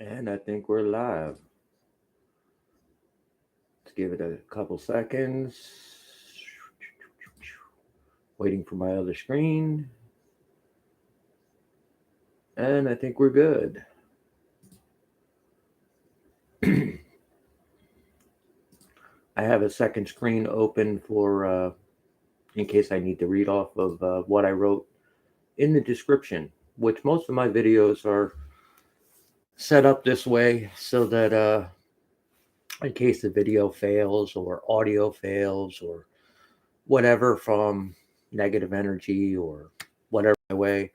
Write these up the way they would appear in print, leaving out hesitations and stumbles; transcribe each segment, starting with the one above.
And I think we're live. Let's give it a couple seconds. Waiting for my other screen. And I think we're good. I have a second screen open for in case I need to read off of what I wrote in the description, which most of my videos are set up this way so that in case the video fails or audio fails or whatever from negative energy or whatever way,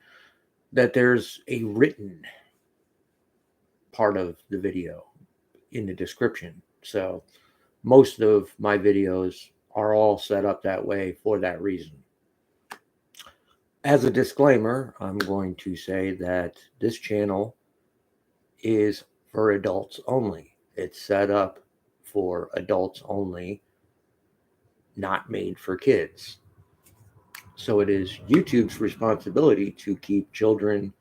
that there's a written part of the video in the description. So most of my videos are all set up that way for that reason. As a disclaimer, I'm going to say that this channel is for adults only. It's set up for adults only, not made for kids. So it is YouTube's responsibility to keep children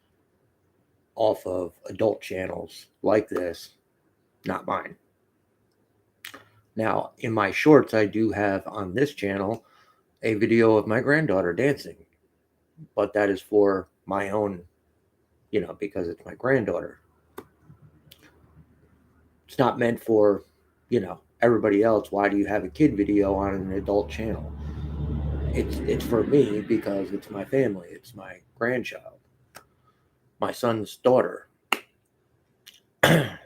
off of adult channels like this, not mine. Now, in my shorts, I do have on this channel a video of my granddaughter dancing, but that is for my own, because it's my granddaughter. It's not meant for, everybody else. Why do you have a kid video on an adult channel? It's for me because it's my family. It's my grandchild, my son's daughter.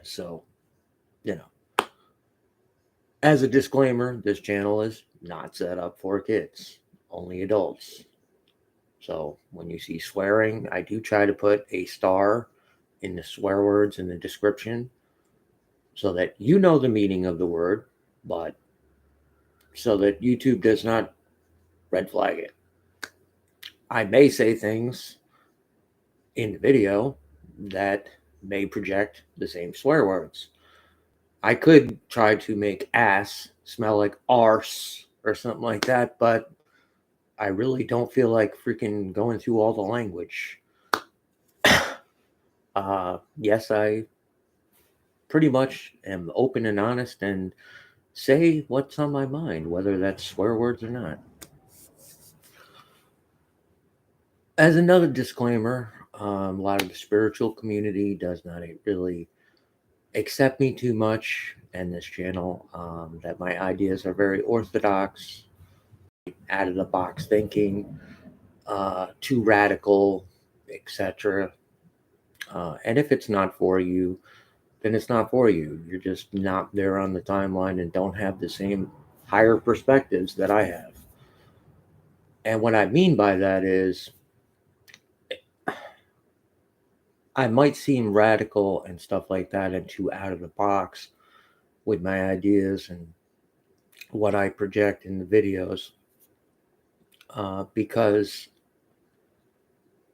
So, you know, as a disclaimer, this channel is not set up for kids, only adults. So when you see swearing, I do try to put a star in the swear words in the description so that you know the meaning of the word, but so that YouTube does not red flag it. I may say things in the video that may project the same swear words. I could try to make ass smell like arse or something like that, but I really don't feel like freaking going through all the language. Yes, I pretty much am open and honest and say what's on my mind, whether that's swear words or not. As another disclaimer, a lot of the spiritual community does not really accept me too much and this channel, that my ideas are very orthodox, out of the box thinking, too radical, etc. And if it's not for you, then it's not for you. You're just not there on the timeline and don't have the same higher perspectives that I have. And what I mean by that is, I might seem radical and stuff like that and too out of the box with my ideas and what I project in the videos, because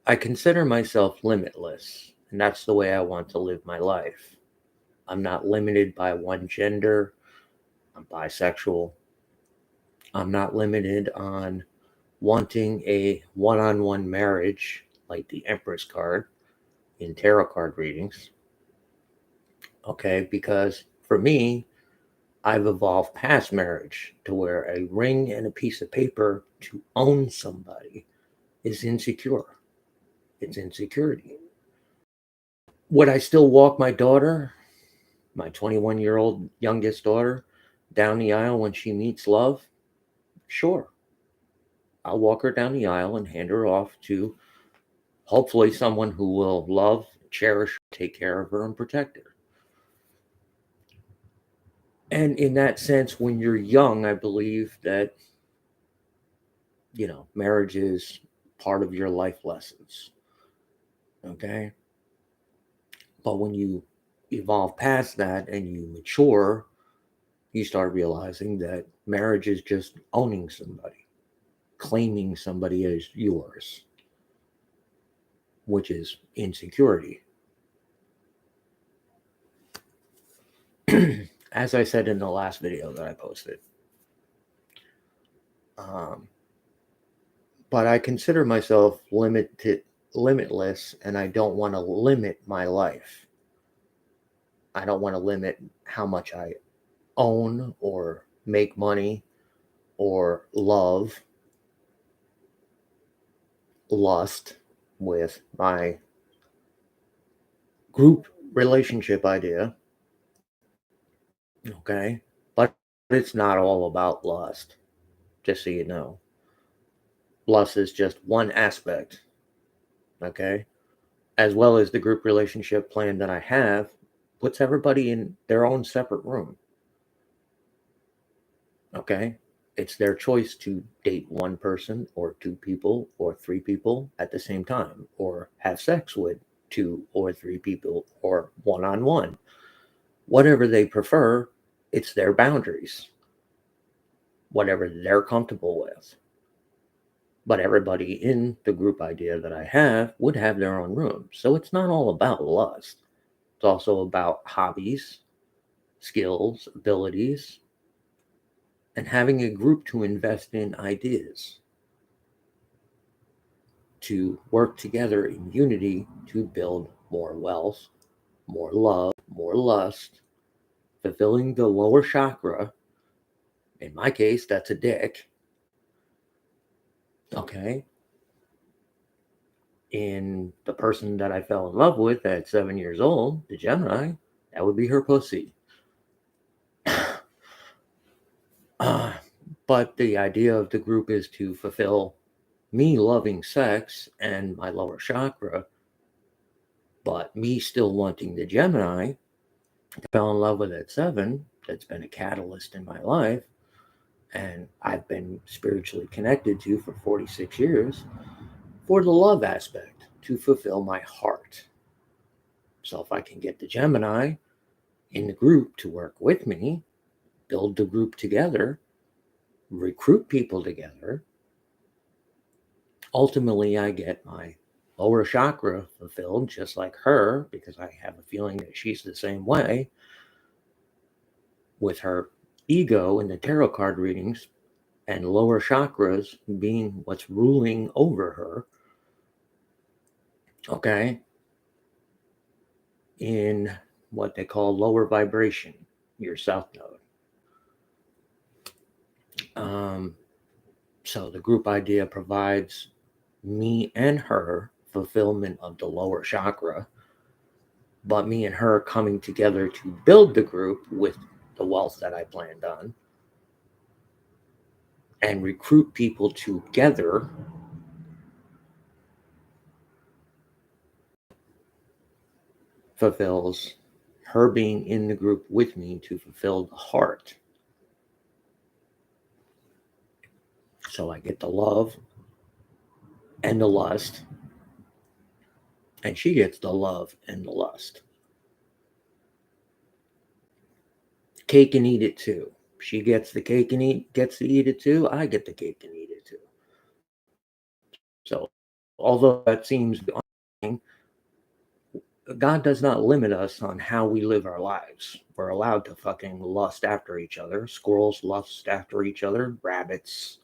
I consider myself limitless, and that's the way I want to live my life. I'm not limited by one gender. I'm bisexual. I'm not limited on wanting a one-on-one marriage like the Empress card in tarot card readings. Okay, because for me, I've evolved past marriage to where a ring and a piece of paper to own somebody is insecure. It's insecurity. Would I still walk my daughter, my 21-year-old youngest daughter, down the aisle when she meets love? Sure. I'll walk her down the aisle and hand her off to hopefully someone who will love, cherish, take care of her, and protect her. And in that sense, when you're young, I believe that, marriage is part of your life lessons. Okay. But when you evolve past that and you mature, you start realizing that marriage is just owning somebody, claiming somebody as yours, which is insecurity. As I said in the last video that I posted. But I consider myself limitless, and I don't want to limit my life. I don't want to limit how much I own or make money or love, lust with my group relationship idea. Okay. But it's not all about lust, just so you know. Lust is just one aspect. Okay. As well as the group relationship plan that I have puts everybody in their own separate room. Okay. It's their choice to date one person or two people or three people at the same time, or have sex with two or three people, or one on one. Whatever they prefer, it's their boundaries, whatever they're comfortable with. But everybody in the group idea that I have would have their own room. So it's not all about lust. It's also about hobbies, skills, abilities, and having a group to invest in ideas, to work together in unity to build more wealth, more love, more lust, fulfilling the lower chakra. In my case, that's a dick. Okay. In the person that I fell in love with at 7 years old, the Gemini, that would be her pussy. Uh, but the idea of the group is to fulfill me loving sex and my lower chakra, but me still wanting the Gemini I fell in love with at 7. That's been a catalyst in my life, and I've been spiritually connected to for 46 years for the love aspect, to fulfill my heart. So if I can get the Gemini in the group to work with me, build the group together, recruit people together, ultimately I get my lower chakra fulfilled just like her, because I have a feeling that she's the same way with her ego in the tarot card readings and lower chakras being what's ruling over her. Okay. In what they call lower vibration, your south node. So the group idea provides me and her fulfillment of the lower chakra, but me and her coming together to build the group with the wealth that I planned on and recruit people together fulfills her being in the group with me to fulfill the heart. So I get the love and the lust, and she gets the love and the lust. Cake and eat it too. She gets the cake and gets to eat it too. I get the cake and eat it too. So, although that seems God does not limit us on how we live our lives. We're allowed to fucking lust after each other. Squirrels lust after each other. Rabbits,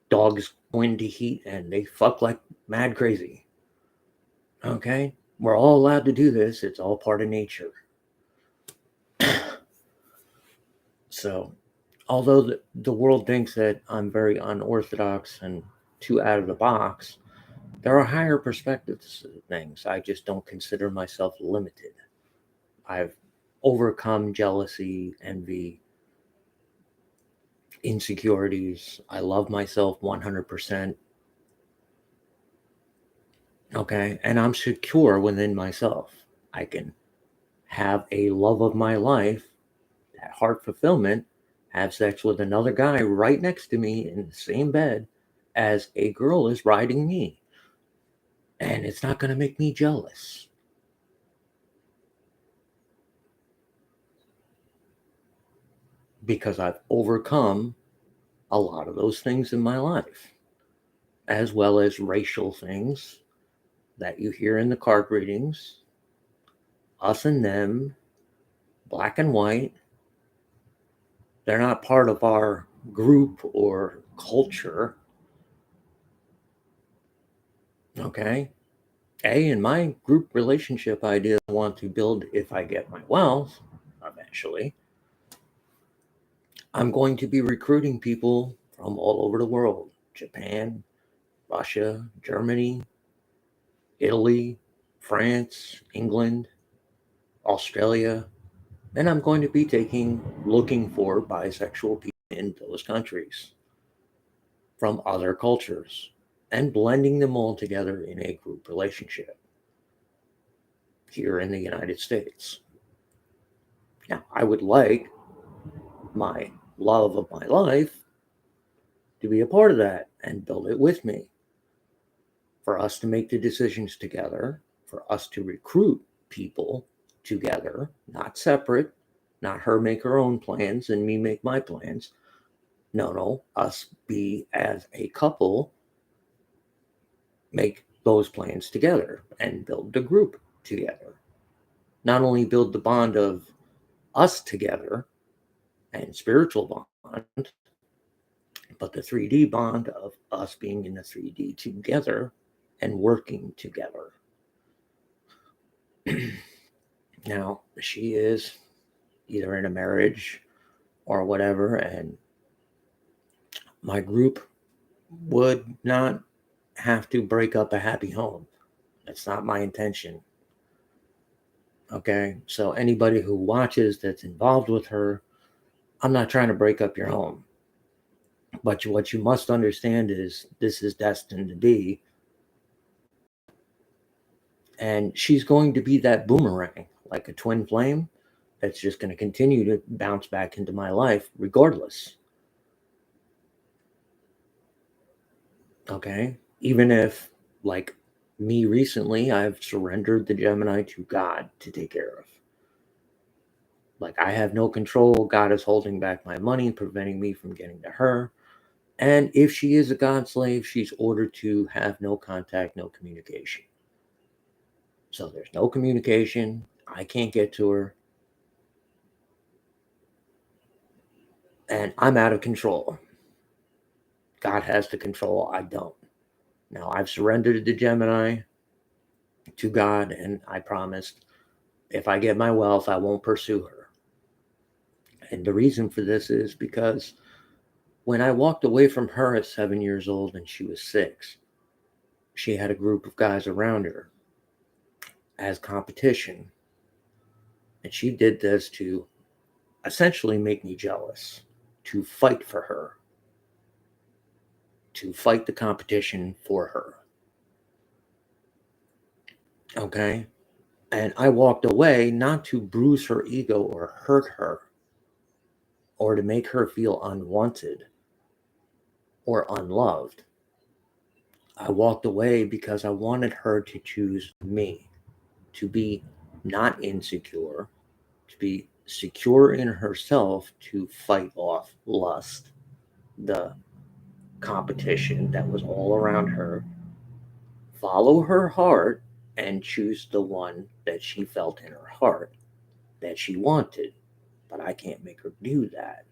dogs go into heat and they fuck like mad crazy. Okay? We're all allowed to do this. It's all part of nature. So, although the world thinks that I'm very unorthodox and too out of the box, there are higher perspectives to things. I just don't consider myself limited. I've overcome jealousy, envy, insecurities. I love myself 100%. Okay. And I'm secure within myself. I can have a love of my life, that heart fulfillment, have sex with another guy right next to me in the same bed as a girl is riding me. And it's not going to make me jealous. Because I've overcome a lot of those things in my life, as well as racial things that you hear in the card readings, us and them, black and white. They're not part of our group or culture. Okay. In my group relationship idea I want to build if I get my wealth eventually, I'm going to be recruiting people from all over the world: Japan, Russia, Germany, Italy, France, England, Australia, and I'm going to be looking for bisexual people in those countries from other cultures and blending them all together in a group relationship here in the United States. Now, I would like my love of my life to be a part of that and build it with me, for us to make the decisions together, for us to recruit people together, not separate, not her make her own plans and me make my plans. No, us be as a couple, make those plans together and build the group together. Not only build the bond of us together and spiritual bond, but the 3D bond of us being in the 3D together and working together. Now, she is either in a marriage or whatever, and my group would not have to break up a happy home. That's not my intention. Okay, so anybody who watches that's involved with her, I'm not trying to break up your home. But what you must understand is this is destined to be. And she's going to be that boomerang, like a twin flame, that's just going to continue to bounce back into my life regardless. Okay, even if, like me recently, I've surrendered the Gemini to God to take care of. Like, I have no control. God is holding back my money, preventing me from getting to her. And if she is a God slave, she's ordered to have no contact, no communication. So there's no communication. I can't get to her. And I'm out of control. God has the control. I don't. Now, I've surrendered the Gemini to God, and I promised if I get my wealth, I won't pursue her. And the reason for this is because when I walked away from her at 7 years old and she was 6, she had a group of guys around her as competition. And she did this to essentially make me jealous, to fight for her, to fight the competition for her. Okay? And I walked away not to bruise her ego or hurt her or to make her feel unwanted or unloved. I walked away because I wanted her to choose me, to be not insecure, to be secure in herself, to fight off lust, the competition that was all around her, follow her heart, and choose the one that she felt in her heart that she wanted. But I can't make her do that.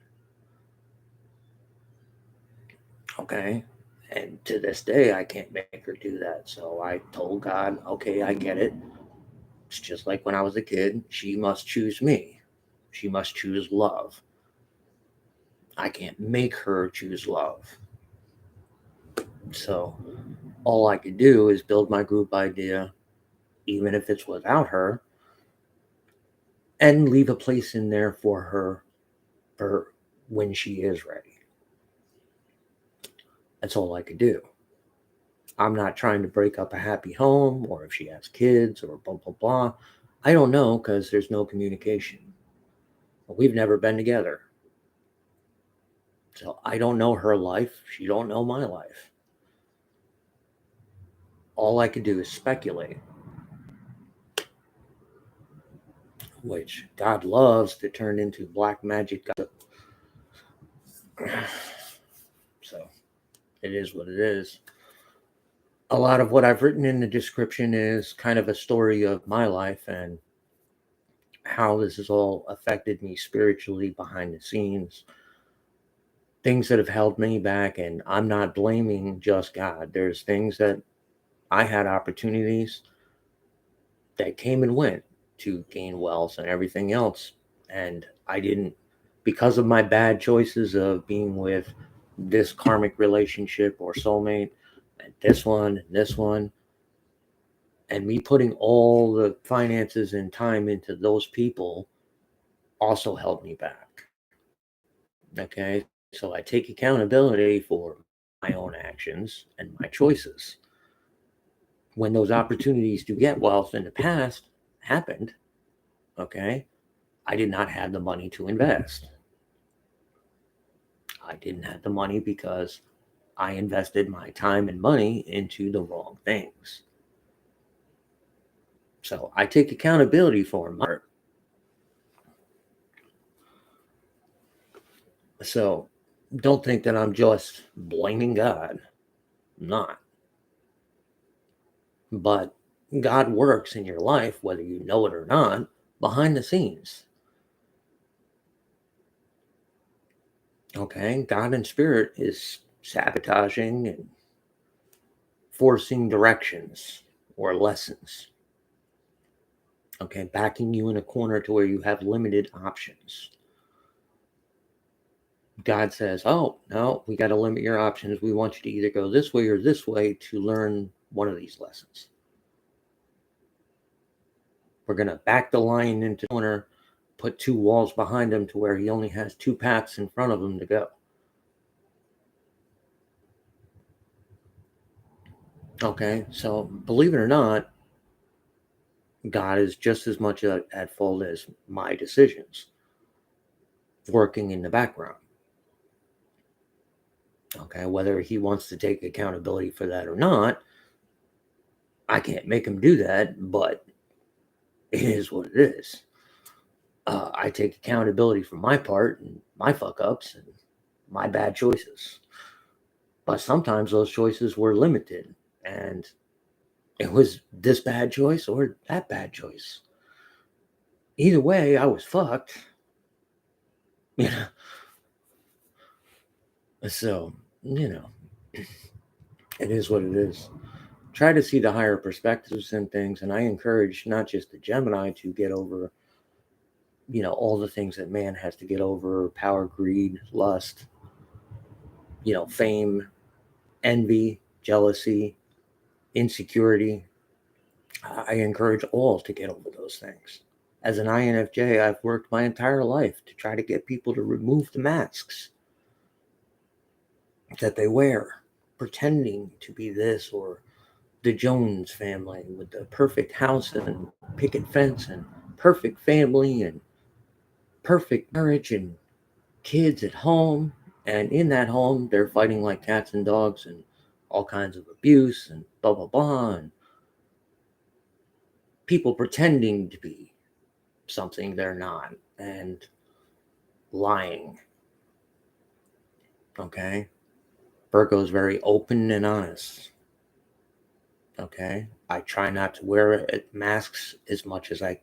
Okay? And to this day, I can't make her do that. So I told God, okay, I get it. It's just like when I was a kid. She must choose me. She must choose love. I can't make her choose love. So all I could do is build my group idea, even if it's without her, and leave a place in there for when she is ready. That's all I could do. I'm not trying to break up a happy home or if she has kids or blah, blah, blah. I don't know because there's no communication. We've never been together. So I don't know her life. She don't know my life. All I could do is speculate, which God loves to turn into black magic. So it is what it is. A lot of what I've written in the description is kind of a story of my life and how this has all affected me spiritually behind the scenes, things that have held me back. And I'm not blaming just God. There's things that I had opportunities. that came and went to gain wealth and everything else. And I didn't, because of my bad choices of being with this karmic relationship or soulmate, and this one, and me putting all the finances and time into those people also held me back. Okay. So I take accountability for my own actions and my choices. When those opportunities to get wealth in the past happened, okay, I did not have the money to invest. I didn't have the money because I invested my time and money into the wrong things. So I take accountability for my part. So don't think that I'm just blaming God. I'm not. But God works in your life, whether you know it or not, behind the scenes. Okay? God in spirit is sabotaging and forcing directions or lessons. Okay? Backing you in a corner to where you have limited options. God says, oh, no, we got to limit your options. We want you to either go this way or this way to learn one of these lessons. We're going to back the lion into the corner, put two walls behind him to where he only has two paths in front of him to go. Okay, so believe it or not, God is just as much at fault as my decisions working in the background. Okay, whether he wants to take accountability for that or not, I can't make him do that, but it is what it is. I take accountability for my part and my fuck ups and my bad choices. But sometimes those choices were limited, and it was this bad choice or that bad choice. Either way, I was fucked. You know, so it is what it is. Try to see the higher perspectives in things, and I encourage not just the Gemini to get over, all the things that man has to get over: power, greed, lust, fame, envy, jealousy, insecurity. I encourage all to get over those things. As an INFJ, I've worked my entire life to try to get people to remove the masks that they wear, pretending to be this or the Jones family with the perfect house and picket fence and perfect family and perfect marriage and kids at home. And in that home, they're fighting like cats and dogs and all kinds of abuse and blah, blah, blah. And people pretending to be something they're not and lying. Okay. Virgo's very open and honest. Okay. I try not to wear masks as much as I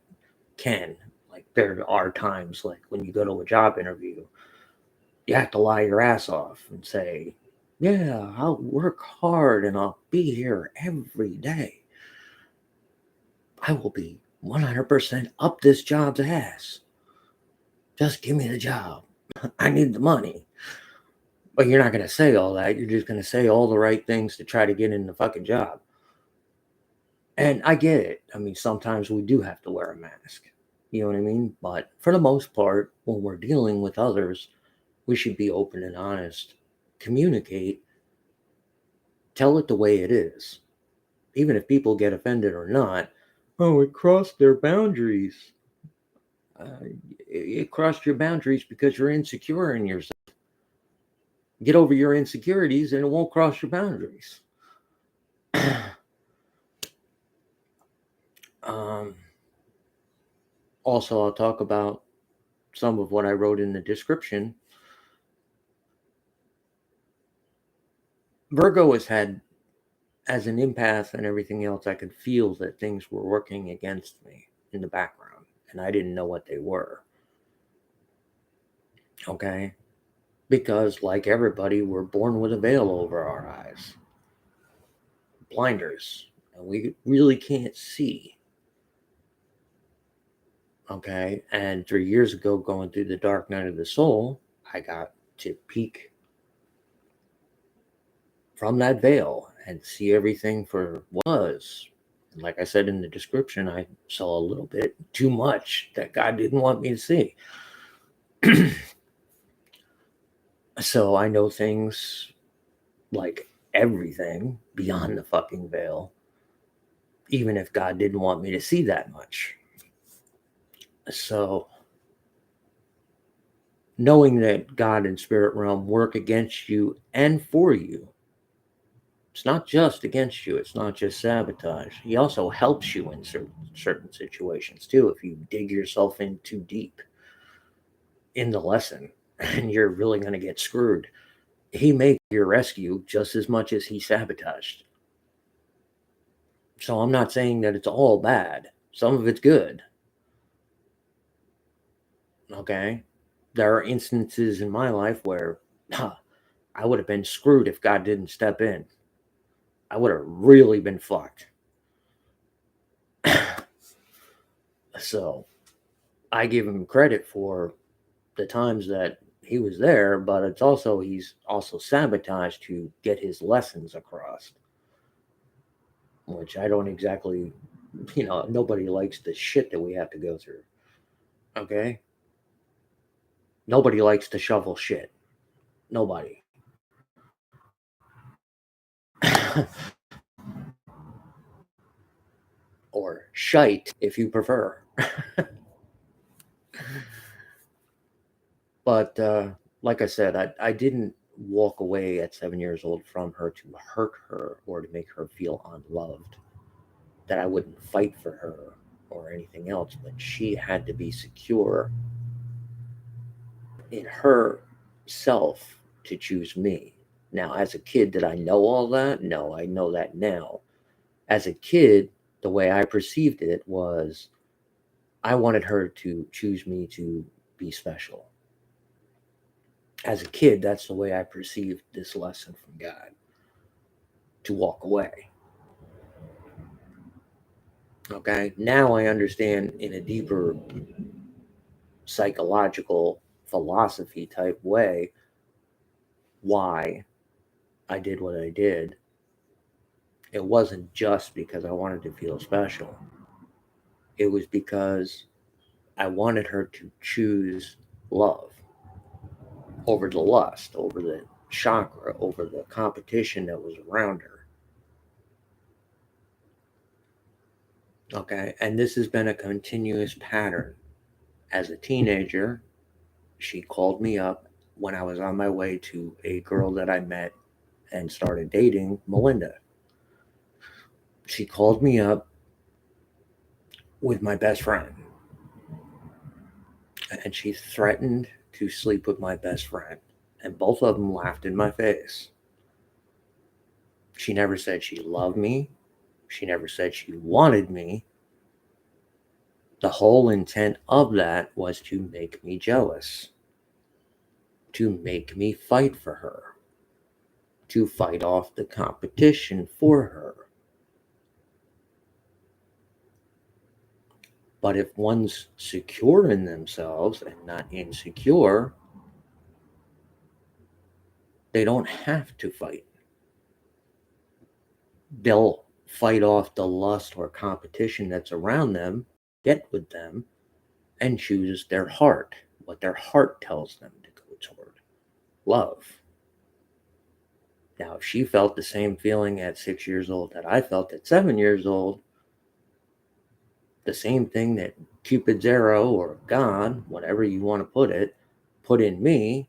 can. Like there are times like when you go to a job interview, you have to lie your ass off and say, yeah, I'll work hard and I'll be here every day. I will be 100% up this job's ass. Just give me the job. I need the money. But you're not going to say all that. You're just going to say all the right things to try to get in the fucking job. And I get it. I mean, sometimes we do have to wear a mask. You know what I mean? But for the most part, when we're dealing with others, we should be open and honest, communicate, tell it the way it is. Even if people get offended or not, oh, it crossed their boundaries. It crossed your boundaries because you're insecure in yourself. Get over your insecurities and it won't cross your boundaries. um, Also, I'll talk about some of what I wrote in the description. Virgo has had, as an empath and everything else, I could feel that things were working against me in the background, and I didn't know what they were. Okay? Because, like everybody, we're born with a veil over our eyes, blinders, and we really can't see. Okay. And 3 years ago, going through the dark night of the soul, I got to peek from that veil and see everything for what it was. And like I said in the description, I saw a little bit too much that God didn't want me to see. So I know things like everything beyond the fucking veil, even if God didn't want me to see that much. So knowing that God and spirit realm work against you and for you, it's not just against you, it's not just sabotage. He also helps you in certain situations too. If you dig yourself in too deep in the lesson and you're really going to get screwed, he may your rescue just as much as he sabotaged. So I'm not saying that it's all bad. Some of it's good. Okay? There are instances in my life where I would have been screwed if God didn't step in. I would have really been fucked. So I give him credit for the times that he was there, but it's also he's also sabotaged to get his lessons across, which I don't exactly, nobody likes the shit that we have to go through. Okay? Nobody likes to shovel shit. Nobody. Or shite if you prefer. But like I said, I didn't walk away at 7 years old from her to hurt her or to make her feel unloved, that I wouldn't fight for her or anything else, but she had to be secure in herself to choose me. Now, as a kid, did I know all that? No, I know that now. As a kid, the way I perceived it was I wanted her to choose me to be special. As a kid, that's the way I perceived this lesson from God, to walk away. Okay, now I understand in a deeper psychological philosophy type way why I did what I did. It wasn't just because I wanted to feel special, it was because I wanted her to choose love over the lust, over the chakra, over the competition that was around her. Okay, and this has been a continuous pattern. As a teenager, she called me up when I was on my way to a girl that I met and started dating, Melinda. She called me up with my best friend and she threatened to sleep with my best friend. And both of them laughed in my face. She never said she loved me. She never said she wanted me. The whole intent of that was to make me jealous, to make me fight for her, to fight off the competition for her. But if one's secure in themselves and not insecure, they don't have to fight. They'll fight off the lust or competition that's around them, get with them, and choose their heart, what their heart tells them to go toward love. Now, if she felt the same feeling at 6 years old that I felt at 7 years old, the same thing that Cupid's arrow or God, whatever you want to put in me,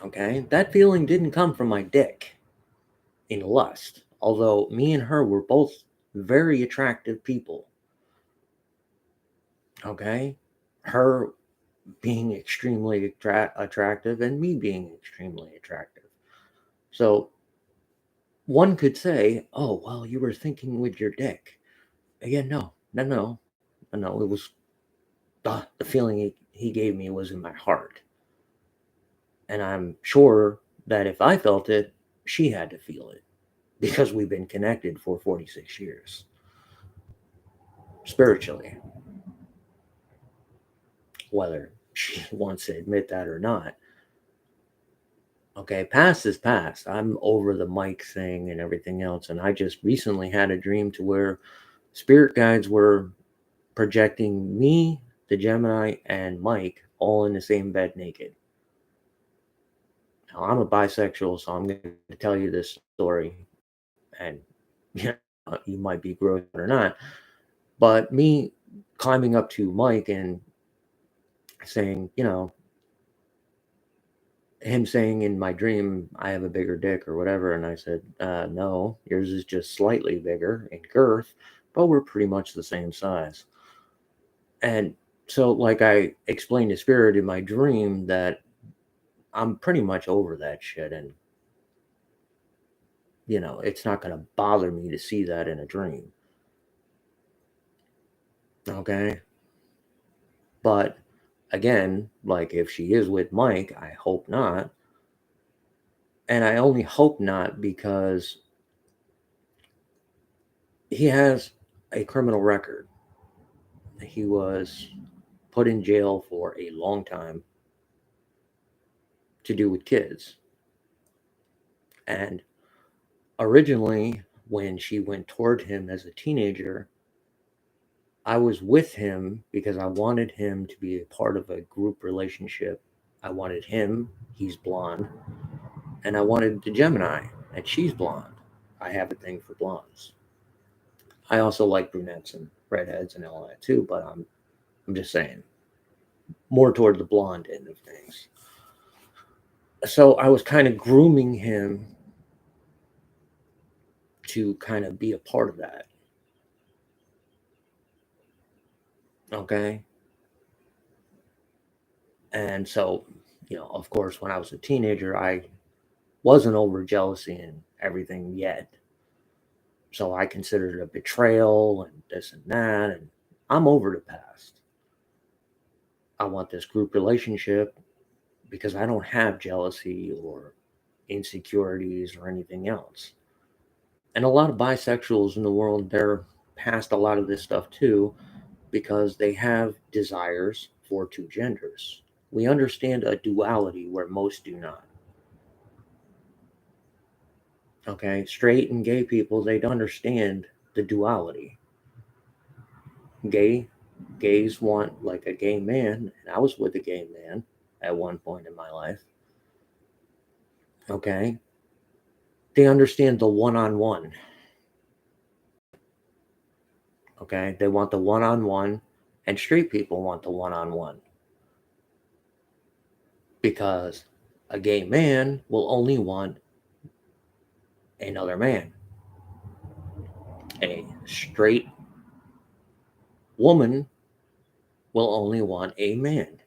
okay, that feeling didn't come from my dick in lust. Although me and her were both very attractive people, okay, her being extremely attractive and me being extremely attractive. So one could say, oh, well, you were thinking with your dick. Again, no. It was the feeling he gave me was in my heart. And I'm sure that if I felt it, she had to feel it because we've been connected for 46 years spiritually. whether she wants to admit that or not. Okay, past is past. I'm over the mic thing and everything else. And I just recently had a dream to where spirit guides were projecting me, the Gemini, and Mike all in the same bed naked. Now, I'm a bisexual, so I'm going to tell you this story. And you might be grossed out or not. But me climbing up to Mike and saying, him saying in my dream, I have a bigger dick or whatever. And I said, no, yours is just slightly bigger in girth, but we're pretty much the same size. And so, like, I explained to Spirit in my dream that I'm pretty much over that shit. And, it's not going to bother me to see that in a dream. Okay. But again, like, if she is with Mike, I hope not. And I only hope not because he has a criminal record. He was put in jail for a long time to do with kids. And originally, when she went toward him as a teenager, I was with him because I wanted him to be a part of a group relationship. I wanted him, he's blonde, and I wanted the Gemini, and she's blonde. I have a thing for blondes. I also like brunettes and redheads and all that too, but I'm just saying, more toward the blonde end of things. So I was kind of grooming him to kind of be a part of that. Okay. And so, of course, when I was a teenager, I wasn't over jealousy and everything yet. So I considered it a betrayal and this and that. And I'm over the past. I want this group relationship because I don't have jealousy or insecurities or anything else. And a lot of bisexuals in the world, they're past a lot of this stuff too because they have desires for two genders. We understand a duality where most do not. Okay, straight and gay people, they don't understand the duality. Gays want like a gay man, and I was with a gay man at one point in my life. Okay, they understand the one-on-one. Okay, they want the one-on-one, and straight people want the one-on-one because a gay man will only want another man. A straight woman will only want a man.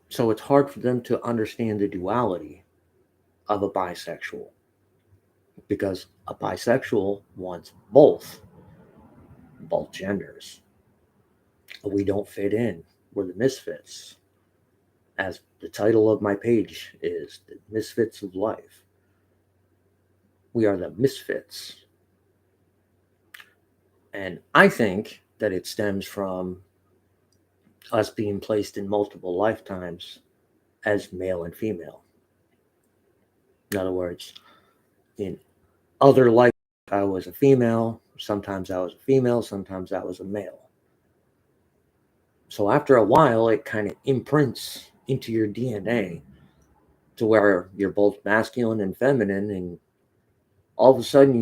So it's hard for them to understand the duality of a bisexual because a bisexual wants both genders. We don't fit in. We're the misfits. As the title of my page is, The Misfits of Life. We are the misfits. And I think that it stems from us being placed in multiple lifetimes as male and female. In other words, in other life, I was a female. Sometimes I was a female. Sometimes I was a male. So after a while, it kind of imprints into your DNA to where you're both masculine and feminine, and all of a sudden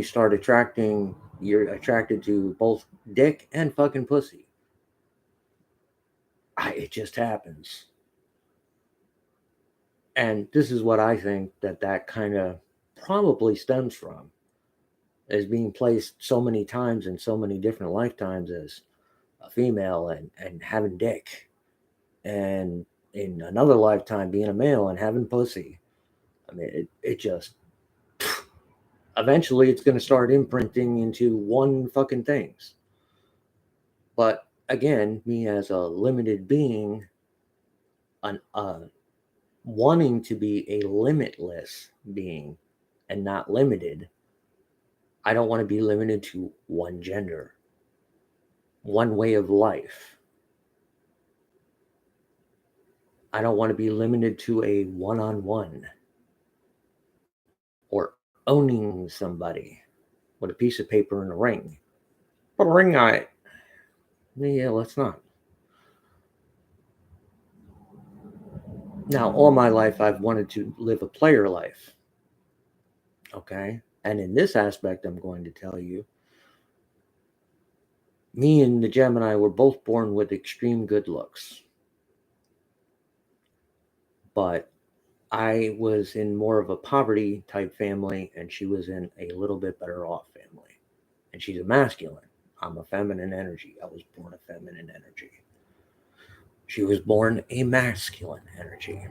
you're attracted to both dick and fucking pussy. It just happens. And this is what I think that kind of probably stems from, is being placed so many times in so many different lifetimes as a female and having dick, and in another lifetime being a male and having pussy. I mean, it just eventually it's going to start imprinting into one fucking things. But again, me as a limited being, wanting to be a limitless being and not limited, I don't want to be limited to one gender. one way of life. I don't want to be limited to a one-on-one or owning somebody with a piece of paper and a ring. Put a ring on it. Yeah, let's not. Now, all my life, I've wanted to live a player life. Okay? And in this aspect, I'm going to tell you, me and the Gemini were both born with extreme good looks. But I was in more of a poverty type family, and she was in a little bit better off family. And she's a masculine. I'm a feminine energy. I was born a feminine energy. She was born a masculine energy.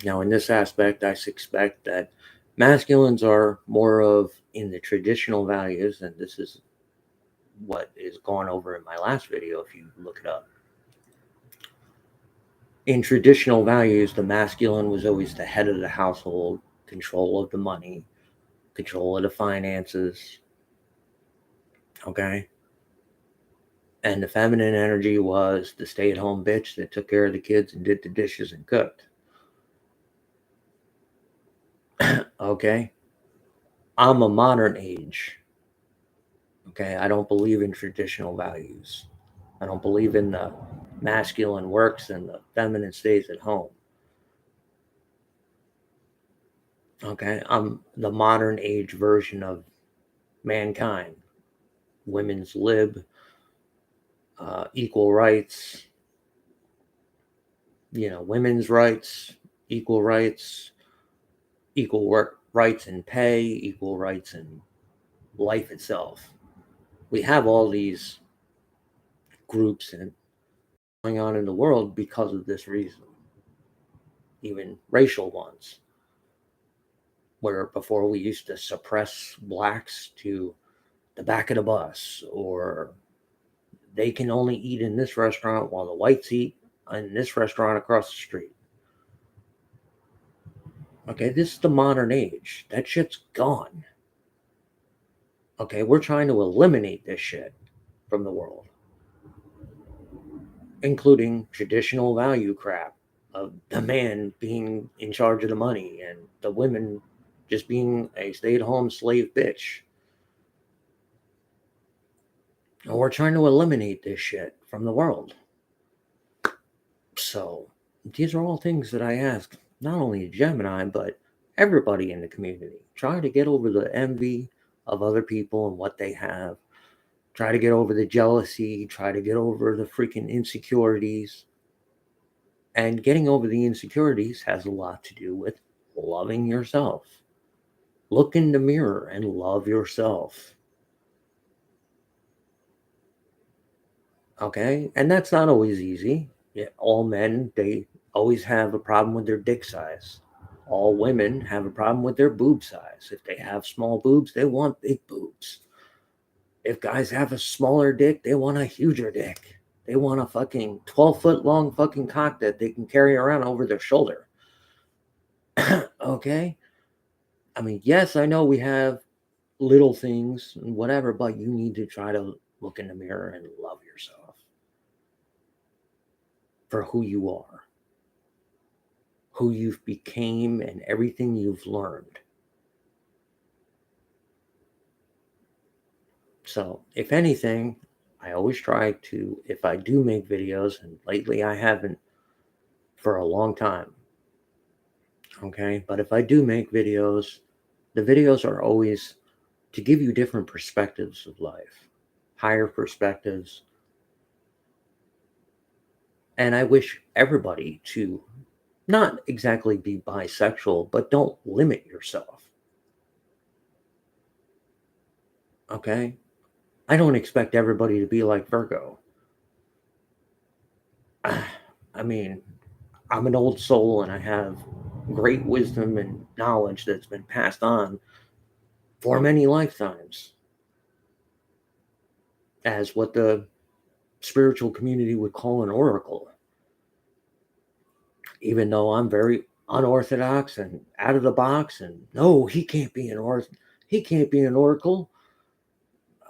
Now, in this aspect, I suspect that masculines are more of in the traditional values, and this is what is gone over in my last video if you look it up. In traditional values, the masculine was always the head of the household, control of the money, control of the finances. Okay? And the feminine energy was the stay-at-home bitch that took care of the kids and did the dishes and cooked. Okay? I'm a modern age. Okay? I don't believe in traditional values. I don't believe in the masculine works and the feminine stays at home. Okay? I'm the modern age version of mankind. Women's lib, equal rights, women's rights, equal work rights and pay, equal rights in life itself. We have all these groups and going on in the world because of this reason, even racial ones, where before we used to suppress blacks to the back of the bus, or they can only eat in this restaurant while the whites eat in this restaurant across the street. Okay, this is the modern age. That shit's gone. Okay, we're trying to eliminate this shit from the world, including traditional value crap of the man being in charge of the money and the women just being a stay-at-home slave bitch. And we're trying to eliminate this shit from the world. So these are all things that I ask not only Gemini, but everybody in the community. Try to get over the envy of other people and what they have. Try to get over the jealousy. Try to get over the freaking insecurities. And getting over the insecurities has a lot to do with loving yourself. Look in the mirror and love yourself. Okay? And that's not always easy. Yeah, all men, they always have a problem with their dick size. All women have a problem with their boob size. If they have small boobs, they want big boobs. If guys have a smaller dick, they want a huger dick. They want a fucking 12-foot long fucking cock that they can carry around over their shoulder. Okay? I mean, yes, I know we have little things and whatever, but you need to try to look in the mirror and love yourself for who you are, who you've became, and everything you've learned. So, if anything, I always try to, if I do make videos, and lately I haven't for a long time, okay, but if I do make videos, the videos are always to give you different perspectives of life, higher perspectives. And I wish everybody to not exactly be bisexual, but don't limit yourself. Okay? I don't expect everybody to be like Virgo. I mean, I'm an old soul and I have great wisdom and knowledge that's been passed on for many lifetimes, as what the spiritual community would call an oracle. Even though I'm very unorthodox and out of the box, and no, he can't be an oracle.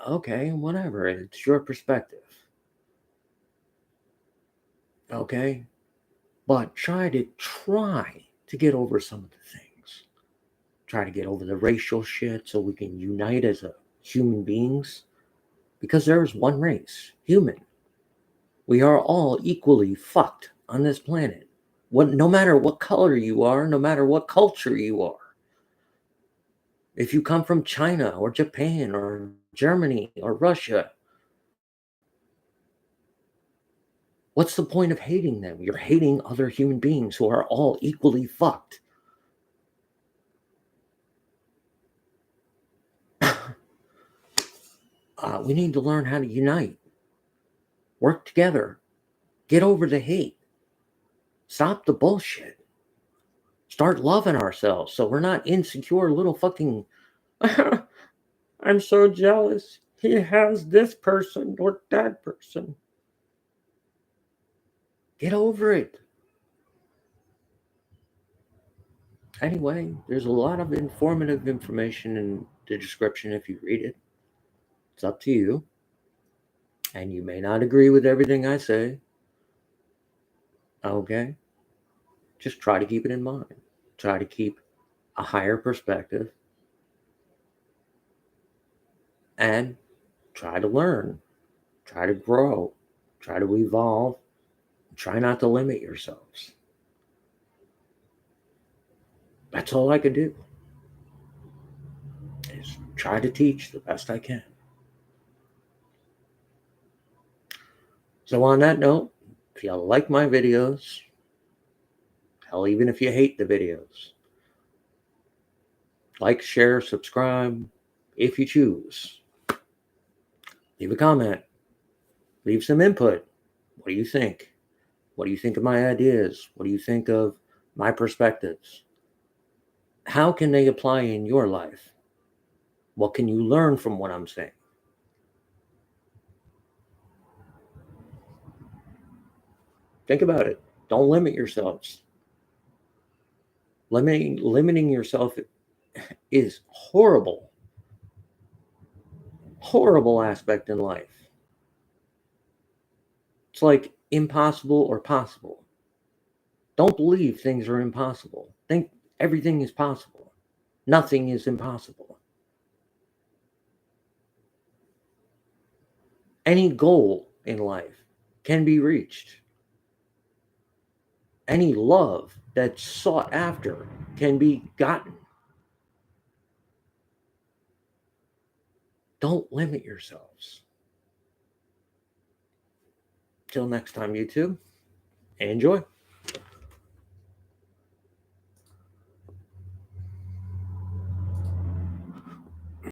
Okay, whatever. It's your perspective. Okay? But try to get over some of the things. Try to get over the racial shit so we can unite as a human beings. Because there is one race, human. We are all equally fucked on this planet. No matter what color you are, no matter what culture you are. If you come from China or Japan or Germany or Russia, what's the point of hating them? You're hating other human beings who are all equally fucked. We need to learn how to unite, work together, get over the hate, stop the bullshit, start loving ourselves so we're not insecure little fucking. I'm so jealous. He has this person or that person. Get over it. Anyway, there's a lot of informative information in the description if you read it. It's up to you. And you may not agree with everything I say. Okay? Just try to keep it in mind. Try to keep a higher perspective and try to learn, try to grow, try to evolve, try not to limit yourselves. That's all I can do, is try to teach the best I can. So on that note, if you like my videos, hell, even if you hate the videos, like, share, subscribe, if you choose. Leave a comment, leave some input. What do you think? What do you think of my ideas? What do you think of my perspectives? How can they apply in your life? What can you learn from what I'm saying? Think about it. Don't limit yourselves. Limiting yourself is horrible aspect in life. It's like impossible or possible. Don't believe things are impossible. Think everything is possible. Nothing is impossible. Any goal in life can be reached. Any love that's sought after can be gotten. Don't limit yourselves. Till next time, you two, enjoy.